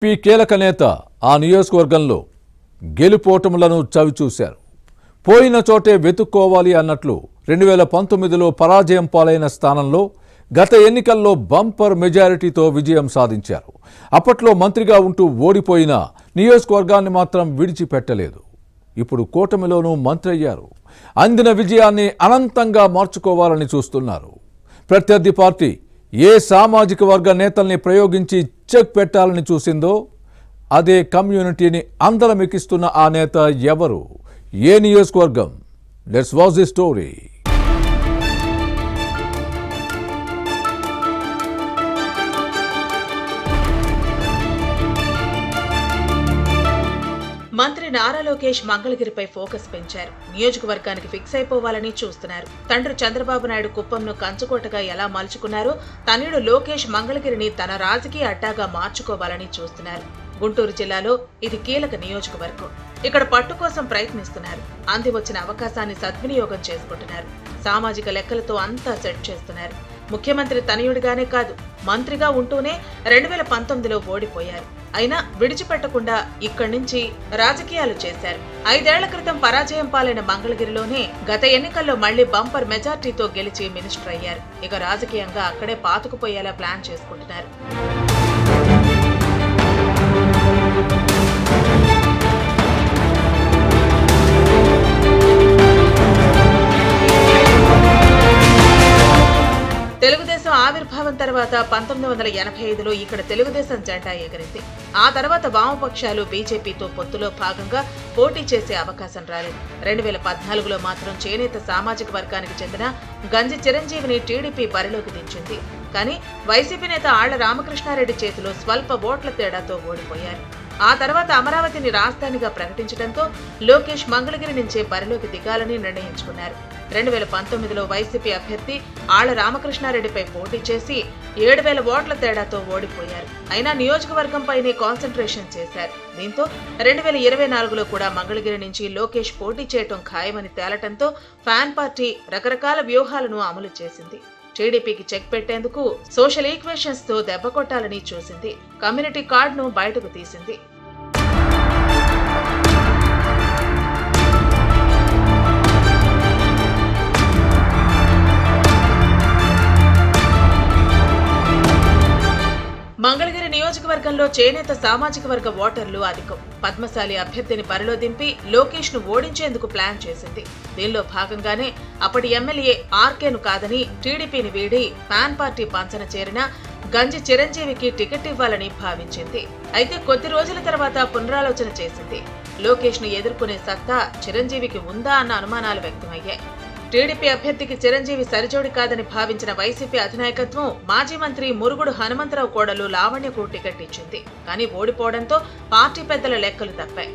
P కీలక నేత ఆ నియోజకవర్గంలో గెలుపోటములను చవిచూశారు. పోయిన చోటే వెతుక్కోవాలి అన్నట్లు 2019లో పరాజయం పాలైన స్థానంలో గత ఎన్నికల్లో బంపర్ మెజారిటీతో విజయం సాధించారు. అప్పట్లో మంత్రిగా ఉంటూ ఓడిపోయిన నియోజకవర్గాన్ని మాత్రం విడిచిపెట్టలేదు. ఇప్పుడు కూటమిలోనూ మంత్రి అయ్యారు. అందిన విజయాన్ని అనంతంగా మార్చుకోవాలని చూస్తున్నారు. ప్రత్యర్థి పార్టీ ఏ సామాజిక వర్గ నేతల్ని ప్రయోగించి చెక్ పెట్టాలని చూసిందో అదే కమ్యూనిటీని అందలమెక్కిస్తున్న ఆ నేత ఎవరు, ఏ నియోజకవర్గం? Let's watch the story. మంత్రి నారా లోకేష్ మంగళగిరిపై ఫోకస్ పెంచారు. నియోజకవర్గానికి ఫిక్స్ అయిపోవాలని చూస్తున్నారు. తండ్రి చంద్రబాబు నాయుడు కుప్పంను కంచుకోటగా ఎలా మలుచుకున్నారో తనయుడు లోకేష్ మంగళగిరిని తన రాజకీయ అడ్డాగా మార్చుకోవాలని చూస్తున్నారు. గుంటూరు జిల్లాలో ఇది కీలక నియోజకవర్గం. ఇక్కడ పట్టు కోసం ప్రయత్నిస్తున్నారు. అంది వచ్చిన అవకాశాన్ని సద్వినియోగం చేసుకుంటున్నారు. సామాజిక లెక్కలతో అంతా సెట్ చేస్తున్నారు. ముఖ్యమంత్రి తనయుడిగానే కాదు, మంత్రిగా ఉంటూనే 2019లో ఓడిపోయారు. అయినా విడిచిపెట్టకుండా ఇక్కడి నుంచి రాజకీయాలు చేశారు. 5 ఏళ్ల క్రితం పరాజయం పాలైన మంగళగిరిలోనే గత ఎన్నికల్లో మళ్లీ బంపర్ మెజార్టీతో గెలిచి మినిస్టర్ అయ్యారు. ఇక రాజకీయంగా అక్కడే పాతుకుపోయేలా ప్లాన్ చేసుకుంటున్నారు. తెలుగుదేశం ఆవిర్భావం తర్వాత 1985లో ఇక్కడ తెలుగుదేశం జెండా ఎగిరింది. ఆ తర్వాత వామపక్షాలు బీజేపీతో పొత్తులో భాగంగా పోటీ చేసే అవకాశం రాలేదు. 2014లో మాత్రం చేనేత సామాజిక వర్గానికి చెందిన గంజి చిరంజీవిని టీడీపీ బరిలోకి దించింది. కానీ వైసీపీ నేత ఆళ్ల రామకృష్ణారెడ్డి చేతిలో స్వల్ప ఓట్ల తేడాతో ఓడిపోయారు. ఆ తర్వాత అమరావతిని రాజధానిగా ప్రకటించడంతో లోకేష్ మంగళగిరి నుంచే బరిలోకి దిగాలని నిర్ణయించుకున్నారు. 2019లో వైసీపీ అభ్యర్థి ఆళ్ల రామకృష్ణారెడ్డిపై పోటీ చేసి 7,000 ఓట్ల తేడాతో ఓడిపోయారు. అయినా నియోజకవర్గంపైనే కాన్సంట్రేషన్ చేశారు. దీంతో 2024లో కూడా మంగళగిరి నుంచి లోకేష్ పోటీ చేయటం ఖాయమని తేలటంతో ఫ్యాన్ పార్టీ రకరకాల వ్యూహాలను అమలు చేసింది. టీడీపీకి చెక్ పెట్టేందుకు సోషల్ ఈక్వేషన్స్ తో దెబ్బ కొట్టాలని చూసింది. కమ్యూనిటీ కార్డును బయటకు తీసింది. మంగళగిరి నియోజకవర్గంలో చేనేత సామాజిక వర్గ ఓటర్లు అధికం. పద్మశాలి అభ్యర్థిని బరిలో దింపి లోకేష్ ను ఓడించేందుకు ప్లాన్ చేసింది. దీనిలో భాగంగానే అప్పటి ఎమ్మెల్యే ఆర్కేను కాదని టీడీపీని వీడి ఫ్యాన్ పార్టీ పంచన చేరిన గంజి చిరంజీవికి టికెట్ ఇవ్వాలని భావించింది. అయితే కొద్ది రోజుల తర్వాత పునరాలోచన చేసింది. లోకేష్ ను ఎదుర్కొనే సత్తా చిరంజీవికి ఉందా అన్న అనుమానాలు వ్యక్తమయ్యాయి. టీడీపీ అభ్యర్థికి చిరంజీవి సరిజోడి కాదని భావించిన వైసీపీ అధినాయకత్వం మాజీ మంత్రి మురుగుడు హనుమంతరావు కోడలు లావణ్యకు టికెట్ ఇచ్చింది. కానీ ఓడిపోవడంతో పార్టీ పెద్దల లెక్కలు తప్పాయి.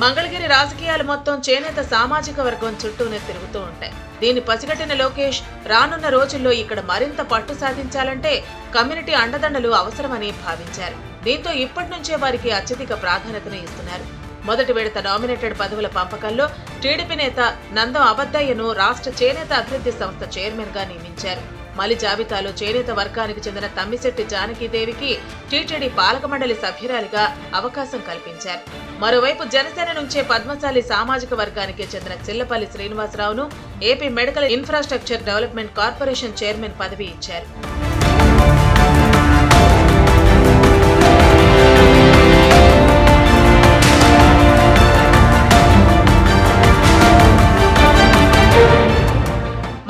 మంగళగిరి రాజకీయాలు మొత్తం చేనేత సామాజిక వర్గం చుట్టూనే తిరుగుతూ ఉంటాయి. దీన్ని పసిగట్టిన లోకేష్ రానున్న రోజుల్లో ఇక్కడ మరింత పట్టు సాధించాలంటే కమ్యూనిటీ అండదండలు అవసరమని భావించారు. దీంతో ఇప్పటి నుంచే వారికి అత్యధిక ప్రాధాన్యతను ఇస్తున్నారు. మొదటి విడత నామినేటెడ్ పదవుల పంపకంలో టీడీపీ నేత నందం అబద్దయ్యను రాష్ట్ర చేనేత అభివృద్ధి సంస్థ చైర్మన్ గా నియమించారు. మలి జాబితాలో చేనేత వర్గానికి చెందిన తమ్మిశెట్టి జానకీదేవికి టీటీడీ పాలక మండలి సభ్యురాలిగా అవకాశం కల్పించారు. మరోవైపు జనసేన నుంచే పద్మశాలి సామాజిక వర్గానికి చెందిన చిల్లపల్లి శ్రీనివాసరావును AP medical infrastructure development corporation chairman పదవి ఇచ్చారు.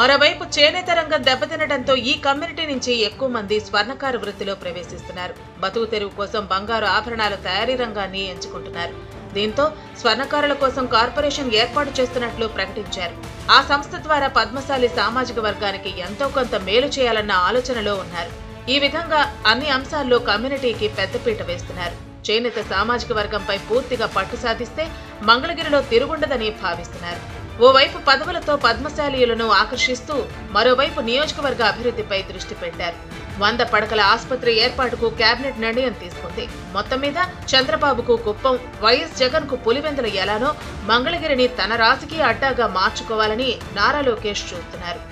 మరోవైపు చేనేత రంగం దెబ్బతినడంతో ఈ కమ్యూనిటీ నుంచి ఎక్కువ మంది స్వర్ణకార వృత్తిలో ప్రవేశిస్తున్నారు. బతుకు తెరువు కోసం బంగారు ఆభరణాల తయారీ రంగాన్ని ఎంచుకుంటున్నారు. దీంతో స్వర్ణకారుల కోసం కార్పొరేషన్ ఏర్పాటు చేస్తున్నట్లు ప్రకటించారు. ఆ సంస్థ ద్వారా పద్మశాలి సామాజిక వర్గానికి ఎంతో కొంత మేలు చేయాలన్న ఆలోచనలో ఉన్నారు. ఈ విధంగా అన్ని అంశాల్లో కమ్యూనిటీకి పెద్దపీట వేస్తున్నారు. చేనేత సామాజిక వర్గంపై పూర్తిగా పట్టు సాధిస్తే మంగళగిరిలో తిరుగుండదని భావిస్తున్నారు. ఓవైపు పదవులతో పద్మశాలీయులను ఆకర్షిస్తూ మరోవైపు నియోజకవర్గ అభివృద్ధిపై దృష్టి పెట్టారు. 100 పడకల ఆసుపత్రి ఏర్పాటుకు కేబినెట్ నిర్ణయం తీసుకుంది. మొత్తం మీద చంద్రబాబుకు కుప్పం, వైఎస్ జగన్ కు పులివెందుల ఎలానో మంగళగిరిని తన రాజకీయ అడ్డాగా మార్చుకోవాలని నారా లోకేష్ చూస్తున్నారు.